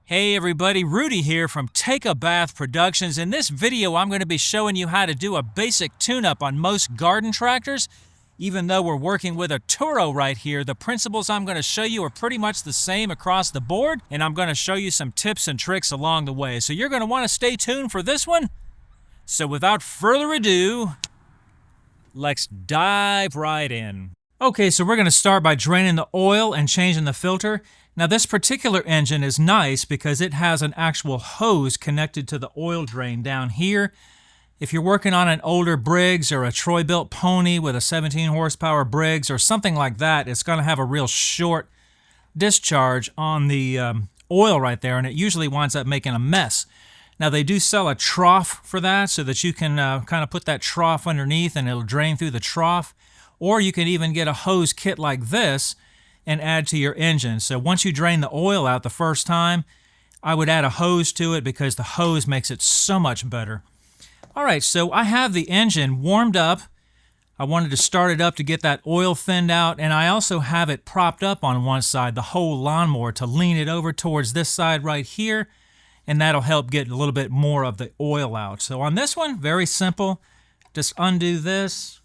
Hey everybody, Rudy here from Take a Bath Productions. In this video, I'm going to be showing you how to do a basic tune-up on most garden tractors. Even though we're working with a Toro right here, the principles I'm going to show you are pretty much the same across the board, and I'm going to show you some tips and tricks along the way. So you're going to want to stay tuned for this one. So without further ado, let's dive right in. Okay, so we're going to start by draining the oil and changing the filter. Now this particular engine is nice because it has an actual hose connected to the oil drain down here. If you're working on an older Briggs or a Troy-Bilt pony with a 17 horsepower Briggs or something like that, it's going to have a real short discharge on the oil right there, and it usually winds up making a mess. Now they do sell a trough for that so that you can kind of put that trough underneath and it'll drain through the trough. Or you can even get a hose kit like this and add to your engine. So once you drain the oil out the first time, I would add a hose to it because the hose makes it so much better. All right, so I have the engine warmed up. I wanted to start it up to get that oil thinned out, and I also have it propped up on one side, the whole lawnmower, to lean it over towards this side right here, and that'll help get a little bit more of the oil out. So on this one, very simple. Just undo this.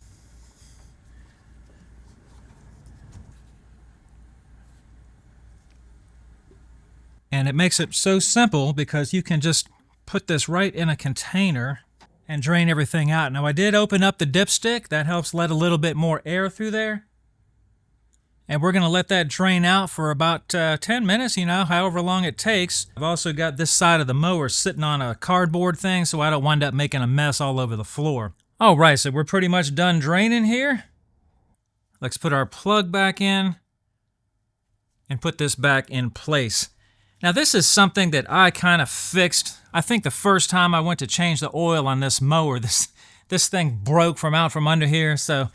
And it makes it so simple because you can just put this right in a container and drain everything out. Now I did open up the dipstick. That helps let a little bit more air through there. And we're going to let that drain out for about 10 minutes, however long it takes. I've also got this side of the mower sitting on a cardboard thing so I don't wind up making a mess all over the floor. All right, so we're pretty much done draining here. Let's put our plug back in and put this back in place. Now this is something that I kind of fixed. I think the first time I went to change the oil on this mower, this thing broke from out from under here. So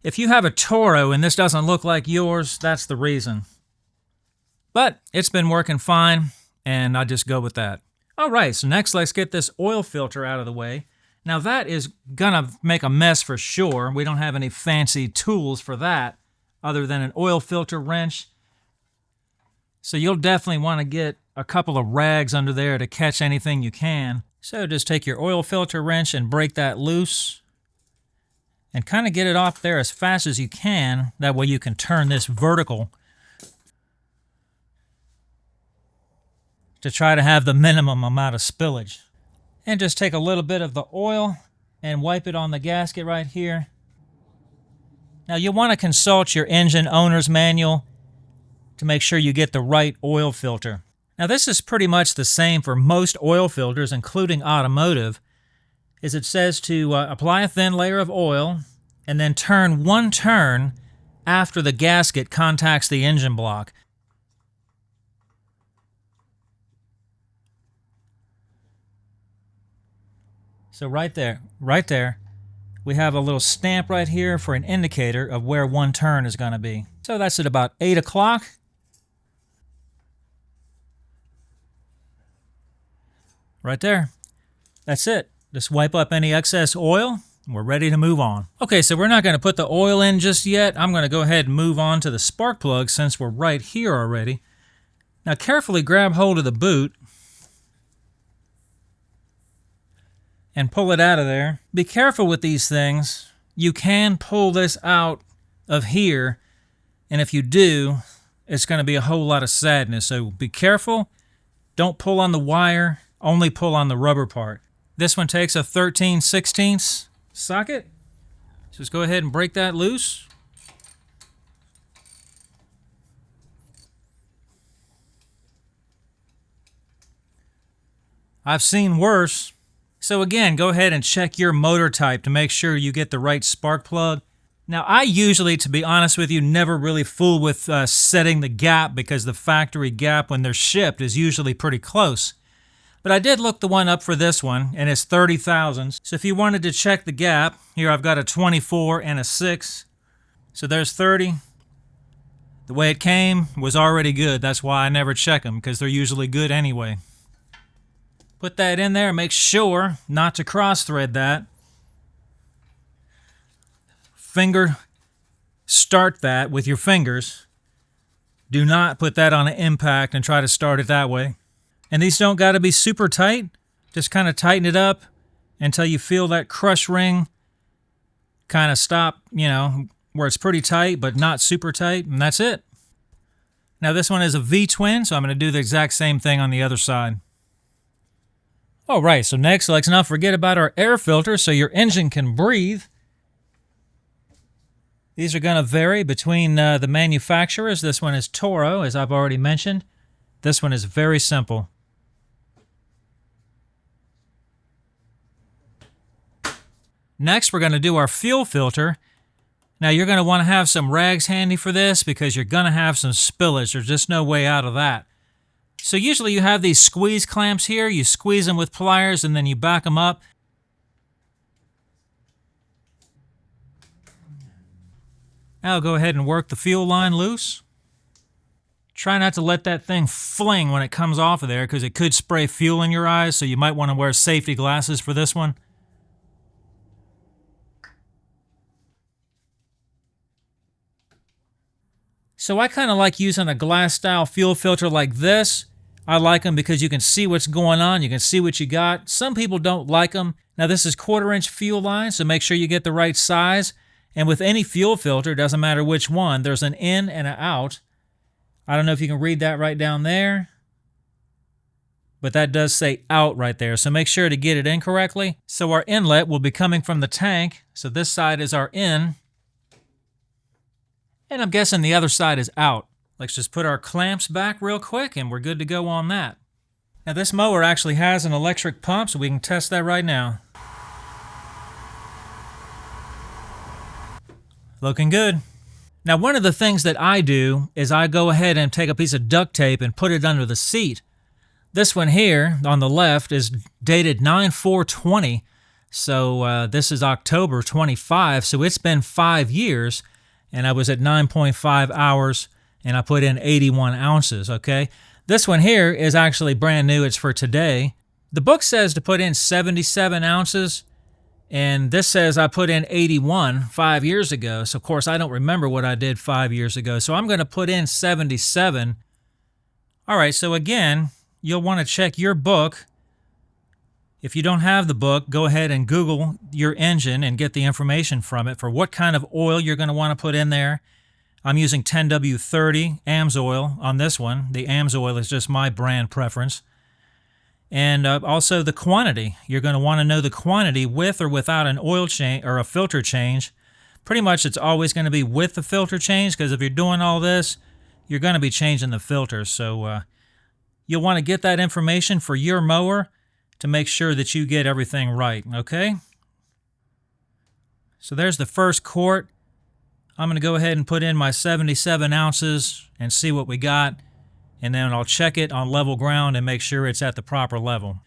if you have a Toro and this doesn't look like yours, that's the reason. But it's been working fine, and I just go with that. All right, so next let's get this oil filter out of the way. Now that is gonna make a mess for sure. We don't have any fancy tools for that other than an oil filter wrench. So you'll definitely want to get a couple of rags under there to catch anything you can. So just take your oil filter wrench and break that loose and kind of get it off there as fast as you can. That way you can turn this vertical to try to have the minimum amount of spillage. And just take a little bit of the oil and wipe it on the gasket right here. Now you'll want to consult your engine owner's manual to make sure you get the right oil filter. Now this is pretty much the same for most oil filters, including automotive, is it says to apply a thin layer of oil and then turn one turn after the gasket contacts the engine block. So right there, we have a little stamp right here for an indicator of where one turn is going to be. So that's at about 8 o'clock. Right there. That's it. Just wipe up any excess oil. We're ready to move on. Okay, so we're not going to put the oil in just yet. I'm going to go ahead and move on to the spark plug since we're right here already. Now carefully grab hold of the boot and pull it out of there. Be careful with these things. You can pull this out of here, and if you do, it's going to be a whole lot of sadness. So be careful. Don't pull on the wire. Only pull on the rubber part. This one takes a 13/16 socket. Just go ahead and break that loose. I've seen worse. So again, go ahead and check your motor type to make sure you get the right spark plug. Now I usually, to be honest with you, never really fool with setting the gap because the factory gap when they're shipped is usually pretty close. But I did look the one up for this one, and it's 30 thousandths. So if you wanted to check the gap, here I've got a 24 and a 6. So there's 30. The way it came was already good. That's why I never check them, because they're usually good anyway. Put that in there, make sure not to cross thread that. Finger start that with your fingers. Do not put that on an impact and try to start it that way. And these don't got to be super tight. Just kind of tighten it up until you feel that crush ring kind of stop, you know, where it's pretty tight but not super tight, and that's it. Now this one is a V-twin, so I'm going to do the exact same thing on the other side. All right, so next, let's not forget about our air filter so your engine can breathe. These are going to vary between the manufacturers. This one is Toro, as I've already mentioned. This one is very simple. Next, we're going to do our fuel filter. Now, you're going to want to have some rags handy for this because you're going to have some spillage. There's just no way out of that. So usually you have these squeeze clamps here. You squeeze them with pliers and then you back them up. Now go ahead and work the fuel line loose. Try not to let that thing fling when it comes off of there because it could spray fuel in your eyes, so you might want to wear safety glasses for this one. So I kind of like using a glass-style fuel filter like this. I like them because you can see what's going on, you can see what you got. Some people don't like them. Now this is 1/4-inch fuel line, so make sure you get the right size. And with any fuel filter, doesn't matter which one, there's an in and an out. I don't know if you can read that right down there, but that does say out right there, so make sure to get it in correctly. So our inlet will be coming from the tank, so this side is our in, and I'm guessing the other side is out. Let's just put our clamps back real quick and we're good to go on that. Now this mower actually has an electric pump, so we can test that right now. Looking good. Now one of the things that I do is I go ahead and take a piece of duct tape and put it under the seat. This one here on the left is dated 9/4/20, so this is October 25, so it's been 5 years, and I was at 9.5 hours, and I put in 81 ounces, okay? This one here is actually brand new. It's for today. The book says to put in 77 ounces, and this says I put in 81 5 years ago. So, of course, I don't remember what I did 5 years ago. So I'm going to put in 77. All right, so again, you'll want to check your book. If you don't have the book, go ahead and Google your engine and get the information from it for what kind of oil you're going to want to put in there. I'm using 10W30 AMSOIL on this one. The AMSOIL is just my brand preference. And also the quantity. You're going to want to know the quantity with or without an oil change or a filter change. Pretty much it's always going to be with the filter change, because if you're doing all this, you're going to be changing the filters. So you'll want to get that information for your mower to make sure that you get everything right, okay? So there's the first quart. I'm going to go ahead and put in my 77 ounces and see what we got. And then I'll check it on level ground and make sure it's at the proper level.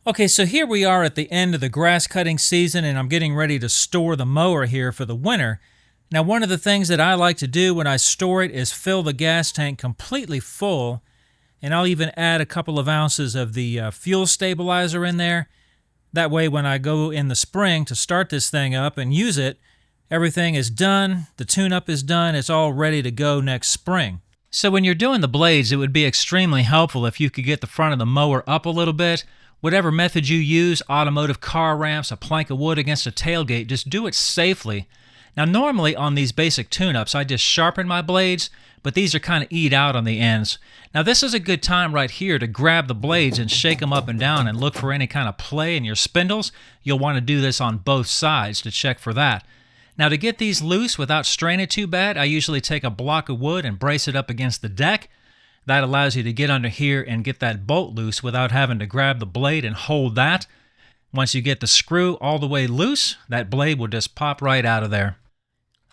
Okay, so here we are at the end of the grass cutting season, and I'm getting ready to store the mower here for the winter. Now, one of the things that I like to do when I store it is fill the gas tank completely full, and I'll even add a couple of ounces of the fuel stabilizer in there. That way, when I go in the spring to start this thing up and use it, everything is done, the tune-up is done, it's all ready to go next spring. So when you're doing the blades, it would be extremely helpful if you could get the front of the mower up a little bit. Whatever method you use, automotive car ramps, a plank of wood against a tailgate, just do it safely. Now normally on these basic tune-ups, I just sharpen my blades, but these are kind of eat out on the ends. Now this is a good time right here to grab the blades and shake them up and down and look for any kind of play in your spindles. You'll want to do this on both sides to check for that. Now to get these loose without straining too bad, I usually take a block of wood and brace it up against the deck. That allows you to get under here and get that bolt loose without having to grab the blade and hold that. Once you get the screw all the way loose, that blade will just pop right out of there.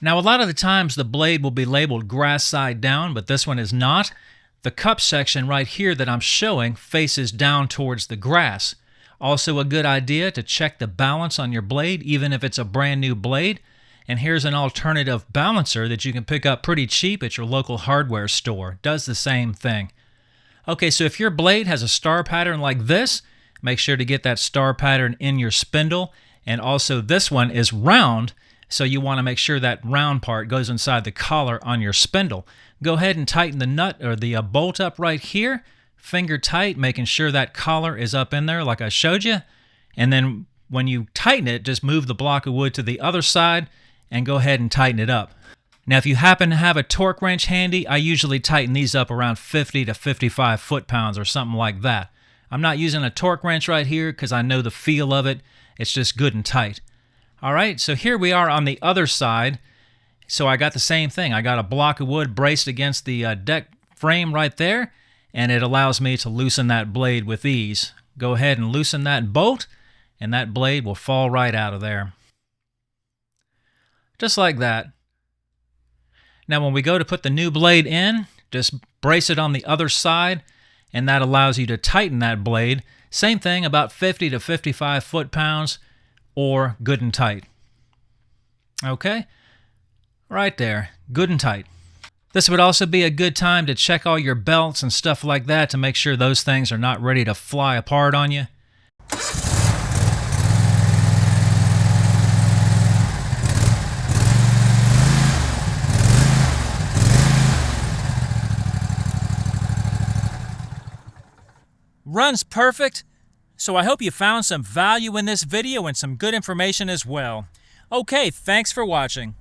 Now a lot of the times the blade will be labeled grass side down, but this one is not. The cup section right here that I'm showing faces down towards the grass. Also a good idea to check the balance on your blade, even if it's a brand new blade. And here's an alternative balancer that you can pick up pretty cheap at your local hardware store. Does the same thing. Okay, so if your blade has a star pattern like this, make sure to get that star pattern in your spindle. And also this one is round, so you want to make sure that round part goes inside the collar on your spindle. Go ahead and tighten the nut or the bolt up right here. finger tight, making sure that collar is up in there like I showed you. And then when you tighten it, just move the block of wood to the other side and go ahead and tighten it up. Now, if you happen to have a torque wrench handy, I usually tighten these up around 50 to 55 foot-pounds or something like that. I'm not using a torque wrench right here because I know the feel of it. It's just good and tight. All right, so here we are on the other side. So I got the same thing. I got a block of wood braced against the deck frame right there, and it allows me to loosen that blade with ease. Go ahead and loosen that bolt, and that blade will fall right out of there. Just like that. Now when we go to put the new blade in, just brace it on the other side, and that allows you to tighten that blade. Same thing, about 50 to 55 foot-pounds, or good and tight. Okay? Right there, good and tight. This would also be a good time to check all your belts and stuff like that to make sure those things are not ready to fly apart on you. Runs perfect, so I hope you found some value in this video and some good information as well. Okay, thanks for watching.